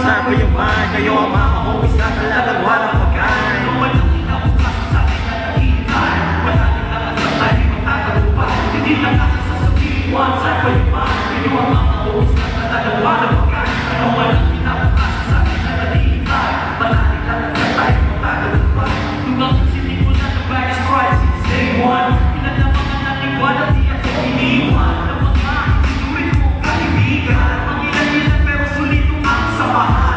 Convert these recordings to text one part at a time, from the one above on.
Sabi yung man, kayo ang mga homies na talagang walang pagkain. Hindi lang natin sasabihin, sabi yung man, kayo ang mga homies na talagang walang pagkain. Ano man ang pinapakas sa akin na nalihintay, manahit lang na tayo magtatagumpay. Tungang sinimulan ng virus crisis since day one, pinalamangan natin wala di ako iniwan ng mga itinuloy kong kaibigan. Mangilan-ilan pero sulito ang samahan.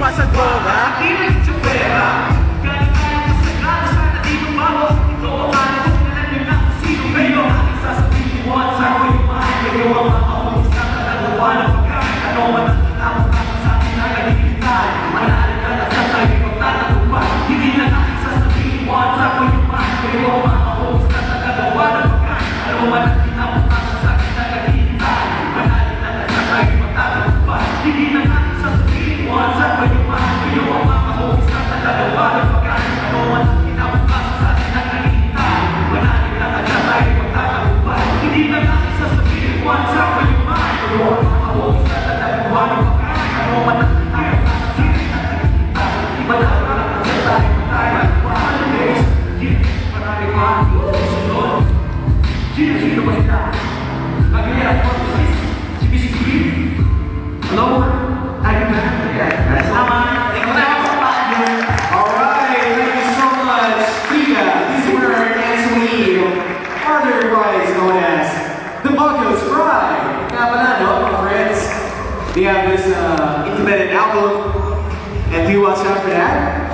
Sa droga, ilang tsupera. Galing tayo sa sagada, sana di mabaho. Ito ang alam kung nalang yun ang sino kayo. Aking sasabihin mo at sa'yo yung mahal. Kayo ang mga homies na tatagawa ng pagkain. Ano man ang kinamukha sa akin na kanilitay. Manalig ka na sa tayo magtatagumpay. Hindi na aking sasabihin mo at sa'yo yung mahal. Kayo ang mga homies na tatagawa ng pagkain. Ano man ang kinamukha sa akin na kanilitay. Manalig ka na sa tayo magtatagumpay. Hindi na aking sasabihin mo at sa'yo yung mahal. Kayo ang mga homies na tatagawa ng pagkain. Ano man ang kinamukha sa akin na kanilitay. Manalig ka na sa tayo magtatagumpay. Hindi na aking sasabihin mo at sa'yo yung mahal. Kayo ang mga homies na tatagawa ng pagkain. Ano man ang kinamukha sa akin na kanilitay. Manalig ka na sa tayo magtatagumpay. Marami pa susunod. Sino ba sila? Pag-iyan po si BCB. Hello? Ayun na. Salamat. Alright, thank you so much, Kika, Lucifer, and Sweet, otherwise known as the Buckles Pride. Nga pala, no, mga friends? They have this intimate album, and do you watch out for that?